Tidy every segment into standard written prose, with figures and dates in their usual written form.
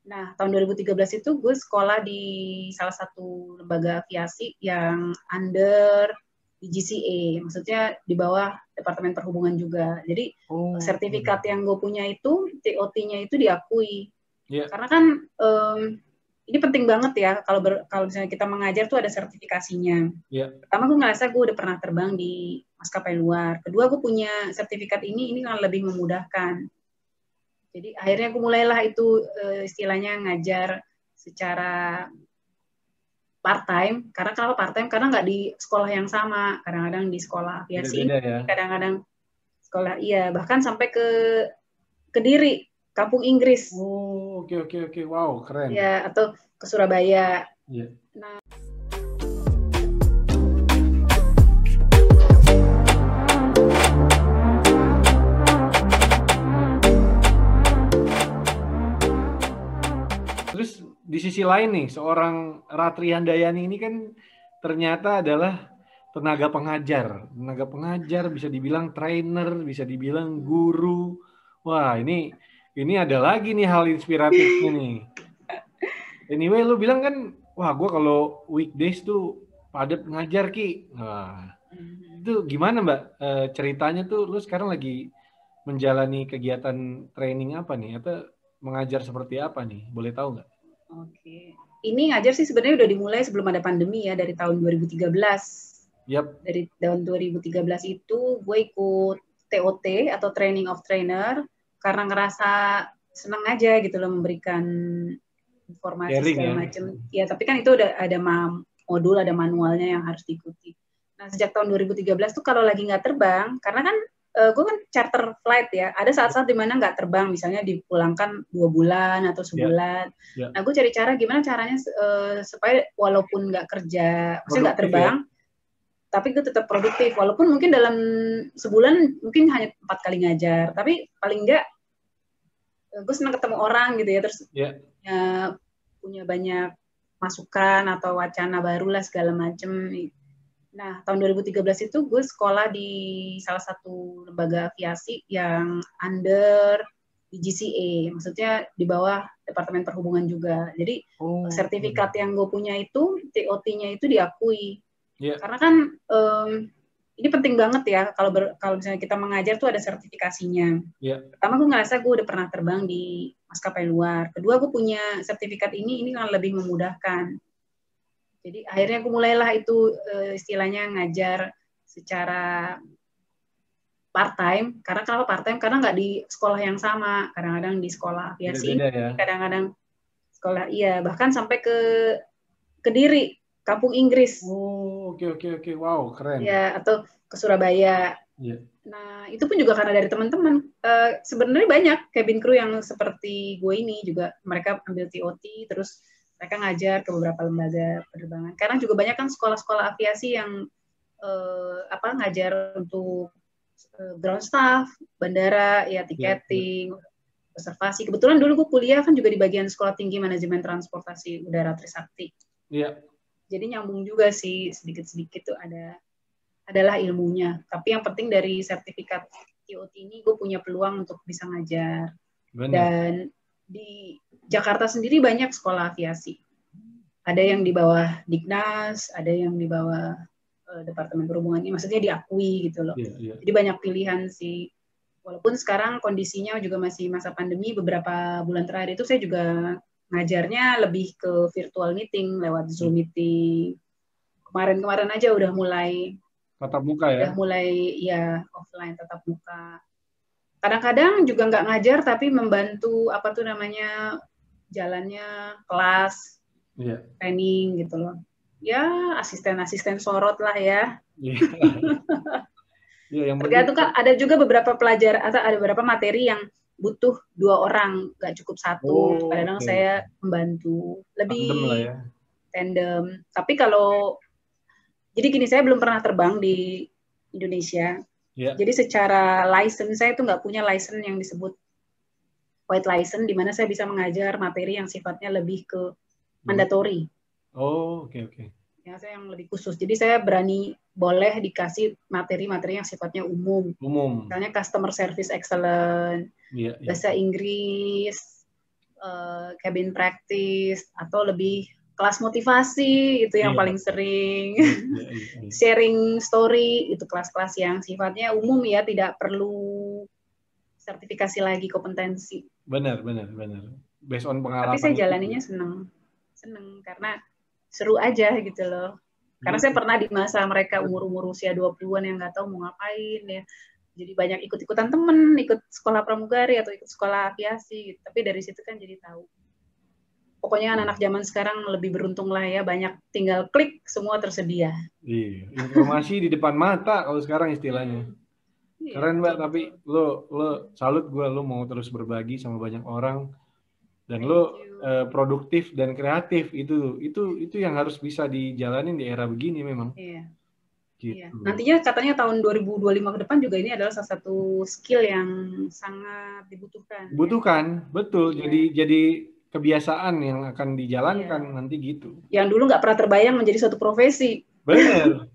Nah, tahun 2013 itu gue sekolah di salah satu lembaga aviasi yang under di GCA, maksudnya di bawah Departemen Perhubungan juga. Jadi Oh, sertifikat yang gue punya itu, TOT-nya itu diakui. ya, Karena kan ini penting banget ya, kalau misalnya kita mengajar tuh ada sertifikasinya. ya. Pertama gue ngerasa gue udah pernah terbang di maskapai luar. Kedua gue punya sertifikat ini kan lebih memudahkan. Jadi akhirnya aku mulailah itu istilahnya ngajar secara part time. Karena kenapa part time? Karena nggak di sekolah yang sama. Kadang-kadang di sekolah aviasi Beda-beda ya. ini, kadang-kadang sekolah iya bahkan sampai ke Kediri, Kampung Inggris, Oh, oke oke oke. Wow, keren. ya atau ke Surabaya. Iya. Nah, Terus di sisi lain nih, seorang Ratri Handayani ini kan ternyata adalah tenaga pengajar. Tenaga pengajar bisa dibilang trainer, bisa dibilang guru. Wah, ini ada lagi nih hal inspiratifnya nih. Anyway, lu bilang kan, wah gue kalau weekdays tuh padat ngajar Ki. Wah, itu gimana Mbak? Ceritanya tuh lu sekarang lagi menjalani kegiatan training apa nih? Atau mengajar seperti apa nih? Boleh tahu nggak? oke. Ini ngajar sih sebenarnya udah dimulai sebelum ada pandemi ya, dari tahun 2013. Yap. Dari tahun 2013 itu gue ikut TOT atau Training of Trainer karena ngerasa senang aja gitu loh memberikan informasi Sharing segala ya. macam. Ya, tapi kan itu udah ada modul, ada manualnya yang harus diikuti. Nah, sejak tahun 2013 tuh kalau lagi nggak terbang, karena kan gue kan charter flight ya, ada saat-saat dimana nggak terbang, misalnya dipulangkan 2 bulan atau Ya, sebulan. ya. Nah, gue cari cara gimana caranya supaya walaupun nggak kerja, maksudnya nggak Produktif ya. terbang, tapi gue tetap produktif. Walaupun mungkin dalam sebulan mungkin hanya 4 kali ngajar, tapi paling nggak gue senang ketemu orang gitu ya, terus Ya. punya banyak masukan atau wacana baru lah segala macem. Nah, tahun 2013 itu gue sekolah di salah satu lembaga aviasi yang under di GCA, maksudnya di bawah Departemen Perhubungan juga. Jadi Oh, sertifikat yang gue punya itu, TOT-nya itu diakui. ya, Karena kan ini penting banget ya, kalau misalnya kita mengajar tuh ada sertifikasinya. ya. Pertama gue ngerasa gue udah pernah terbang di maskapai luar. Kedua gue punya sertifikat ini kan lebih memudahkan. Jadi akhirnya aku mulailah itu istilahnya ngajar secara part time. Karena kenapa part time? Karena nggak di sekolah yang sama. Kadang-kadang di sekolah aviasi Beda-beda ya. ini, kadang-kadang sekolah iya bahkan sampai ke Kediri, Kampung Inggris, Oh, oke oke oke. Wow, keren. ya atau ke Surabaya. Iya. Nah, itu pun juga karena dari teman-teman. Sebenarnya banyak cabin crew yang seperti gue ini juga mereka ambil TOT, terus mereka ngajar ke beberapa lembaga penerbangan. Karena juga banyak kan sekolah-sekolah aviasi yang ngajar untuk ground staff, bandara, ya Iya, iya. tiketing, reservasi. Kebetulan dulu gue kuliah kan juga di bagian Sekolah Tinggi Manajemen Transportasi Udara Trisakti. Iya. Jadi nyambung juga sih, sedikit-sedikit tuh adalah ilmunya. Tapi yang penting dari sertifikat TOT ini gue punya peluang untuk bisa ngajar. Benar. Dan di Jakarta sendiri banyak sekolah aviasi. Ada yang di bawah Dignas, ada yang di bawah Departemen Perhubungan ini, maksudnya diakui gitu loh. Iya, iya. Jadi banyak pilihan sih. Walaupun sekarang kondisinya juga masih masa pandemi, beberapa bulan terakhir itu saya juga ngajarnya lebih ke virtual meeting, lewat Zoom meeting. Kemarin-kemarin aja Tatap muka ya. udah mulai ya offline tatap muka. Kadang-kadang juga nggak ngajar tapi membantu apa tuh namanya jalannya kelas Iya. training gitu loh. Ya asisten-asisten sorot lah ya. Iya. Iya, yang penting Tergantung kan ada juga beberapa pelajar atau ada beberapa materi yang butuh 2 orang, nggak cukup satu. oh, Kadang-kadang oke. saya membantu Tandem lah lebih ya. tandem. Tapi kalau jadi gini, saya belum pernah terbang di Indonesia. Iya. Jadi secara license saya itu nggak punya license yang disebut white license, di mana saya bisa mengajar materi yang sifatnya lebih ke mandatory. Oh, oke oke. Ya, saya yang lebih khusus. Jadi saya boleh dikasih materi-materi yang sifatnya umum. Umum. Misalnya customer service excellence, Iya, iya. bahasa Inggris, cabin practice, atau lebih kelas motivasi, itu yang paling sering. Sharing story, itu kelas-kelas yang sifatnya umum ya, tidak perlu sertifikasi lagi, kompetensi. Benar. Based on pengalaman. Tapi saya jalaninya seneng karena seru aja gitu loh. Karena saya pernah di masa mereka umur usia 20-an yang nggak tahu mau ngapain ya. Jadi banyak ikut-ikutan temen, ikut sekolah pramugari atau ikut sekolah aviasi gitu. Tapi dari situ kan jadi tahu. Pokoknya anak-anak zaman sekarang lebih beruntung lah ya, banyak tinggal klik semua tersedia. Iya, informasi di depan mata kalau sekarang istilahnya. Keren Mbak, tapi lo salut gue, lo mau terus berbagi sama banyak orang dan lo produktif dan kreatif, itu yang harus bisa dijalanin di era begini memang. Iya. Gitu. Iya. Nantinya katanya tahun 2025 ke depan juga ini adalah salah satu skill yang sangat dibutuhkan. Dibutuhkan, ya? Betul. Iya. Jadi kebiasaan yang akan dijalankan nanti gitu. Yang dulu nggak pernah terbayang menjadi suatu profesi. Bener.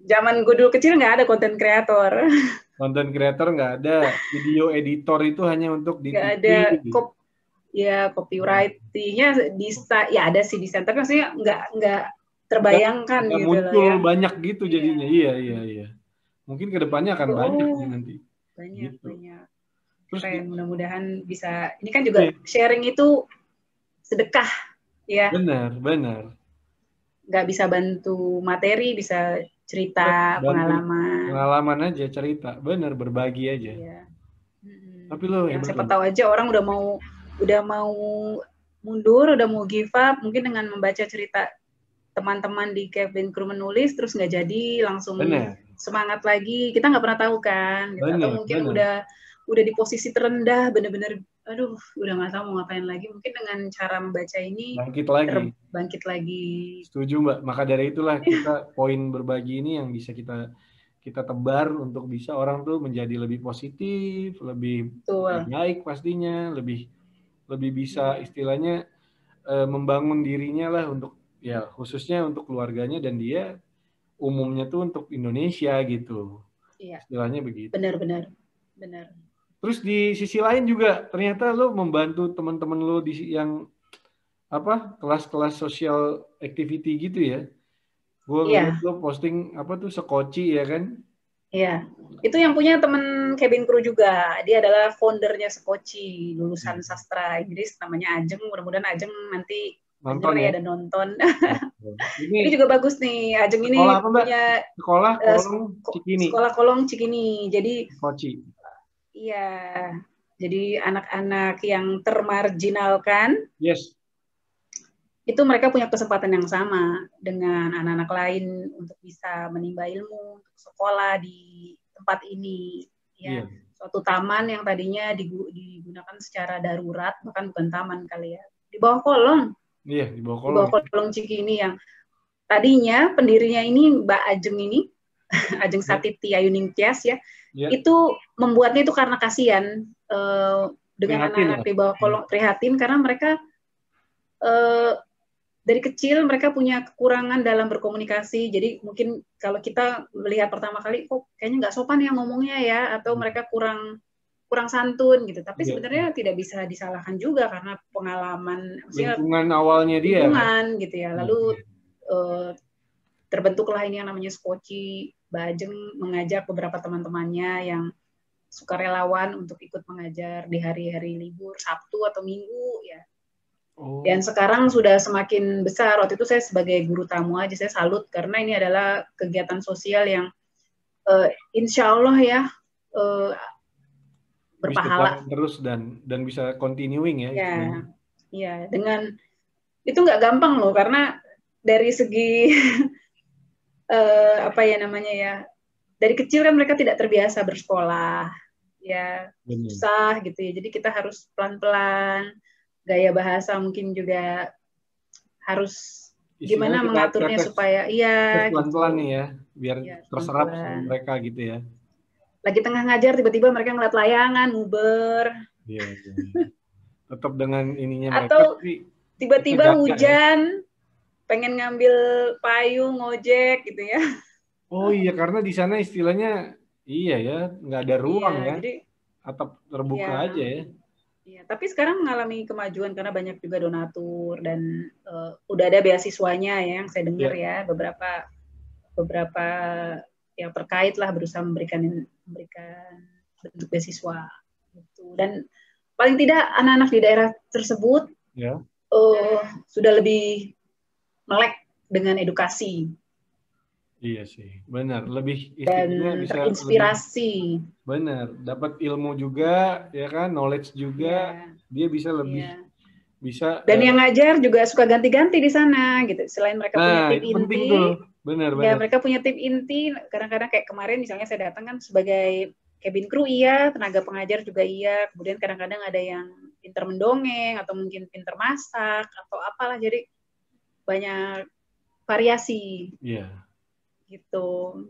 Zaman gue dulu kecil nggak ada konten kreator. Konten kreator nggak ada, video editor itu hanya untuk di nggak ada copywriting-nya bisa, ya ada sih desain, tapi maksudnya nggak terbayangkan nggak gitu muncul loh ya. Banyak gitu jadinya. Iya. Mungkin kedepannya akan banyak nanti. Banyak. Terus mudah-mudahan bisa. Ini kan juga sharing itu sedekah ya. Benar. Nggak bisa bantu materi, bisa cerita, pengalaman aja, cerita. Benar, berbagi aja. Iya. Tapi lo yang siapa tahu aja orang udah mau mundur, udah mau give up, mungkin dengan membaca cerita teman-teman di cabin crew menulis terus nggak jadi, langsung semangat lagi. Kita nggak pernah tahu kan, gitu. Atau mungkin udah di posisi terendah, bener-bener aduh udah nggak tahu mau ngapain lagi. Mungkin dengan cara membaca ini bangkit lagi. Setuju Mbak. Maka dari itulah kita poin berbagi ini yang bisa kita tebar untuk bisa orang tuh menjadi lebih positif, lebih baik pastinya, lebih bisa istilahnya membangun dirinya lah untuk ya khususnya untuk keluarganya dan dia umumnya tuh untuk Indonesia gitu. Iya. Istilahnya begitu. Benar. Terus di sisi lain juga ternyata lo membantu teman-teman lo di yang kelas-kelas social activity gitu ya. Gue ngeliat lo posting sekoci ya kan? Iya, itu yang punya temen cabin crew juga. Dia adalah foundernya Sekoci, lulusan sastra Inggris, namanya Ajeng. Mudah-mudahan Ajeng nanti nonton ya dan nonton. Ini juga bagus nih. Ajeng ini punya sekolah Kolong Cikini. Jadi Sekoci. Iya, jadi anak-anak yang termarginalkan. Yes. Itu mereka punya kesempatan yang sama dengan anak-anak lain untuk bisa menimba ilmu, untuk sekolah di tempat ini. Ya, suatu taman yang tadinya digunakan secara darurat, bahkan bukan taman kali ya, di bawah kolong. Iya, di bawah kolong. Di bawah kolong Cikini yang tadinya pendirinya ini Mbak Ajeng ini, Ajeng Satiti Ayuning Tias ya, itu membuatnya itu karena kasihan dengan anak-anak di bawah kolong, prihatin karena mereka dari kecil mereka punya kekurangan dalam berkomunikasi. Jadi mungkin kalau kita melihat pertama kali, kok kayaknya nggak sopan ya ngomongnya ya, atau mereka kurang santun gitu. Tapi sebenarnya tidak bisa disalahkan juga karena pengalaman, lingkungan awalnya dia. Lingkungan gitu ya. Lalu terbentuklah ini yang namanya Sekoci. Bajeng mengajak beberapa teman-temannya yang sukarelawan untuk ikut mengajar di hari-hari libur, Sabtu atau Minggu ya. Dan sekarang sudah semakin besar. Waktu itu saya sebagai guru tamu aja, saya salut karena ini adalah kegiatan sosial yang insya Allah ya berpahala. Bisa terus dan bisa continuing ya. Iya, dengan itu nggak gampang loh, karena dari segi dari kecil kan mereka tidak terbiasa bersekolah, ya susah gitu ya. Jadi kita harus pelan-pelan. Gaya bahasa mungkin juga harus gimana mengaturnya supaya pelan-pelan nih ya, biar terserap sama mereka gitu ya. Lagi tengah ngajar tiba-tiba mereka ngeliat layangan, nguber. Iya. Tetap dengan ininya mereka. Atau tiba-tiba hujan, pengen ngambil payung, ngojek gitu ya. Oh iya, karena di sana istilahnya nggak ada ruang ya. Jadi atap terbuka aja ya. Iya, tapi sekarang mengalami kemajuan karena banyak juga donatur dan udah ada beasiswanya ya, yang saya dengar ya, beberapa yang terkait lah berusaha memberikan bentuk beasiswa gitu. Dan paling tidak anak-anak di daerah tersebut sudah lebih melek dengan edukasi. Iya sih, benar. Lebih dan bisa terinspirasi. Lebih, benar, dapat ilmu juga, ya kan, knowledge juga. Dia bisa lebih bisa. Dan yang ngajar juga suka ganti-ganti di sana, gitu. Selain mereka punya tim inti, benar. Mereka punya tim inti. Kadang-kadang kayak kemarin, misalnya saya datang kan sebagai cabin crew iya, tenaga pengajar juga iya. Kemudian kadang-kadang ada yang pinter mendongeng atau mungkin pinter masak atau apalah. Jadi banyak variasi. Iya. Gitu.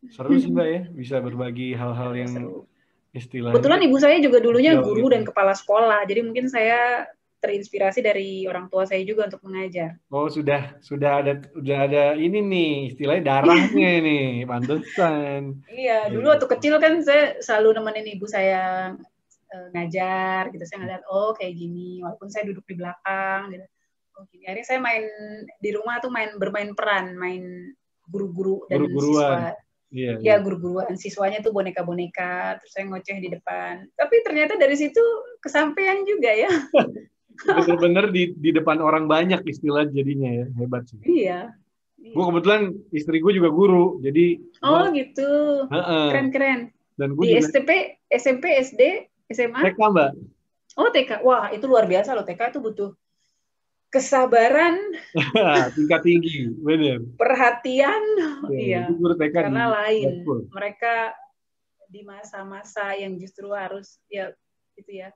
Seru sih Mbak ya, bisa berbagi hal-hal yang istilahnya. Kebetulan ibu saya juga dulunya guru dan kepala sekolah, jadi mungkin saya terinspirasi dari orang tua saya juga untuk mengajar. Oh sudah ada ini nih istilahnya darahnya nih, pantesan. Iya, dulu waktu kecil kan saya selalu nemenin ibu saya ngajar, gitu. Saya ngeliat, oh kayak gini, walaupun saya duduk di belakang, gitu. Oh gini. Akhirnya saya main di rumah tuh bermain peran, main guru-guru dan siswa. Iya, guru-guruan. Siswanya tuh boneka-boneka, terus saya ngoceh di depan. Tapi ternyata dari situ kesampaian juga ya. Bener-bener di depan orang banyak istilah jadinya ya, hebat sih. Iya. Gue kebetulan istri gue juga guru, jadi. Oh gitu, keren-keren. Dan gue di juga, SMP, SD, SMA? TK Mbak. Oh TK, wah itu luar biasa loh. TK itu butuh kesabaran, tingkat tinggi, benar. Perhatian, iya. Karena lain, mereka di masa-masa yang justru harus ya gitu ya,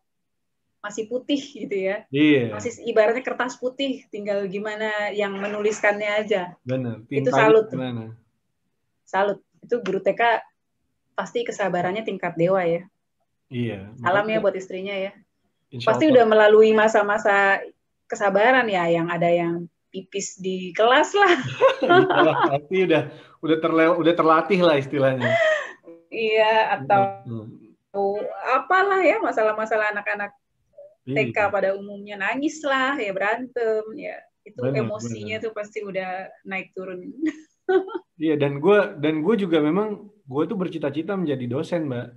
masih putih gitu ya, masih ibaratnya kertas putih, tinggal gimana yang menuliskannya aja. Benar. Itu salut. Salut. Itu guru TK pasti kesabarannya tingkat dewa ya. Iya. Salam ya buat istrinya ya. Pasti udah melalui masa-masa kesabaran ya, yang ada yang pipis di kelas lah. Pasti udah terlatih lah istilahnya. Iya, atau apalah ya, masalah-masalah anak-anak TK pada umumnya, nangis lah ya, berantem ya, itu emosinya tuh pasti udah naik turun. Iya, dan gue juga memang gue tuh bercita-cita menjadi dosen Mbak.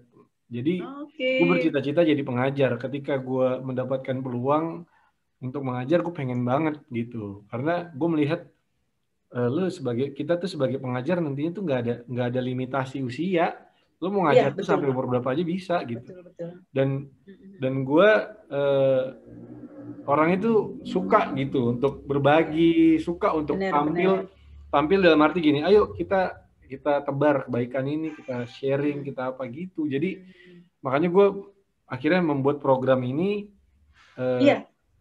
Jadi gue bercita-cita jadi pengajar. Ketika gue mendapatkan peluang untuk mengajar, gue pengen banget gitu, karena gue melihat kita tuh sebagai pengajar nantinya tuh nggak ada limitasi usia, lo mau ngajar tuh sampai umur berapa aja bisa gitu. Betul. Dan gue orang itu suka gitu untuk berbagi, suka untuk tampil dalam arti gini, ayo kita tebar kebaikan ini, kita sharing, kita apa gitu. Jadi makanya gue akhirnya membuat program ini.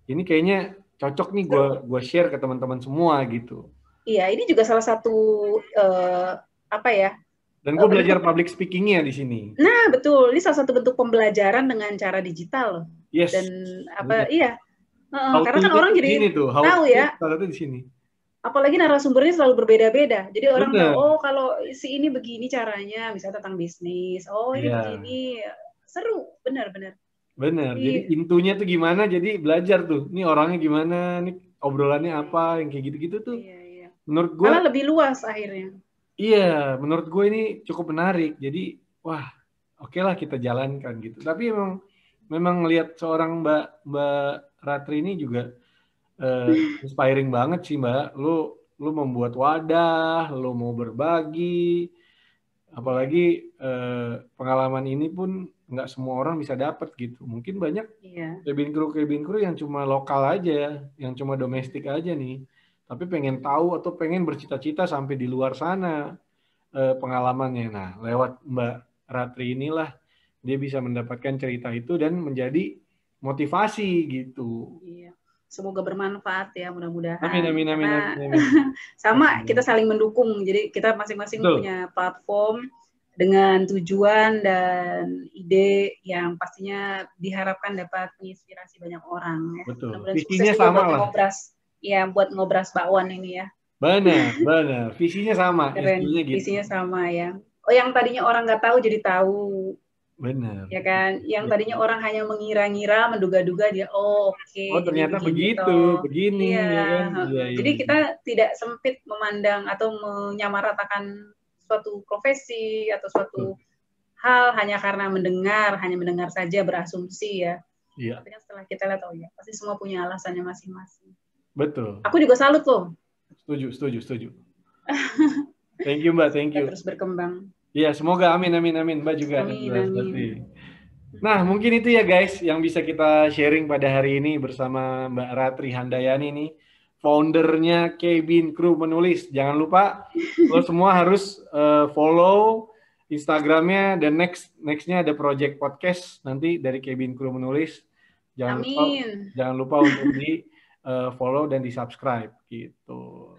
Ini kayaknya cocok nih gue share ke teman-teman semua gitu. Iya, ini juga salah satu apa ya? Dan gue belajar public speaking-nya di sini. Nah, betul. Ini salah satu bentuk pembelajaran dengan cara digital. Yes. Dan iya. Karena kan orang jadi tahu ya. Kalau itu di sini. Apalagi narasumbernya selalu berbeda-beda. Jadi orang tahu, oh kalau si ini begini caranya, misalnya tentang bisnis. Oh, ini begini. Seru, benar-benar. Benar. Jadi intunya tuh gimana, jadi belajar tuh. Ini orangnya gimana, nih obrolannya apa, yang kayak gitu-gitu tuh. Iya. Menurut gue. Malah lebih luas akhirnya. Iya, menurut gue ini cukup menarik. Jadi, wah, oke lah kita jalankan gitu. Tapi memang ngelihat seorang Mbak Ratri ini juga inspiring banget sih Mbak. Lu membuat wadah, lu mau berbagi. Apalagi pengalaman ini pun nggak semua orang bisa dapat gitu. Mungkin banyak cabin crew yang cuma lokal aja, yang cuma domestik aja nih. Tapi pengen tahu atau pengen bercita-cita sampai di luar sana pengalamannya. Nah, lewat Mbak Ratri inilah dia bisa mendapatkan cerita itu dan menjadi motivasi gitu. Iya. Semoga bermanfaat ya, mudah-mudahan. Amin. Sama, kita saling mendukung. Jadi kita masing-masing punya platform dengan tujuan dan ide yang pastinya diharapkan dapat menginspirasi banyak orang. Ya. Betul. Visinya sama lah. Buat ngobras bakwan ini ya. Benar. Visinya sama. Keren. Visinya sama ya. Oh, yang tadinya orang nggak tahu jadi tahu. Benar. Ya kan, yang tadinya orang hanya mengira-ngira, menduga-duga dia, oh oke, Oh, jadi ternyata begini begitu, toh. begini, Iya, ya kan? Iya, iya. jadi kita tidak sempit memandang atau menyamaratakan suatu profesi atau suatu hal hanya karena hanya mendengar saja berasumsi ya. Iya. Tapi kan setelah kita lihat, oh ya, pasti semua punya alasannya masing-masing. Betul. Aku juga salut loh. Setuju. Thank you, Mbak, thank Kita you. terus berkembang. Iya, semoga amin. Mbak juga. Amin. Nah, mungkin itu ya guys yang bisa kita sharing pada hari ini bersama Mbak Ratri Handayani nih, foundernya Cabin Crew Menulis. Jangan lupa lo semua harus follow Instagramnya, dan nextnya ada project podcast nanti dari Cabin Crew Menulis. Jangan lupa untuk di follow dan di subscribe gitu.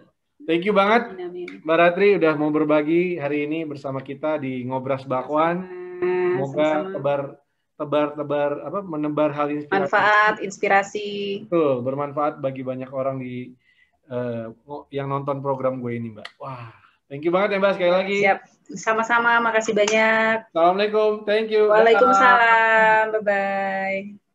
Thank you banget Mbak Ratri udah mau berbagi hari ini bersama kita di Ngobras Bakwan. Semoga menebar hal inspirasi. Manfaat, inspirasi. Betul, bermanfaat bagi banyak orang di yang nonton program gue ini, Mbak. Wah, thank you banget ya Mbak sekali lagi. Siap, sama-sama, makasih banyak. Assalamualaikum, thank you. Waalaikumsalam, bye-bye.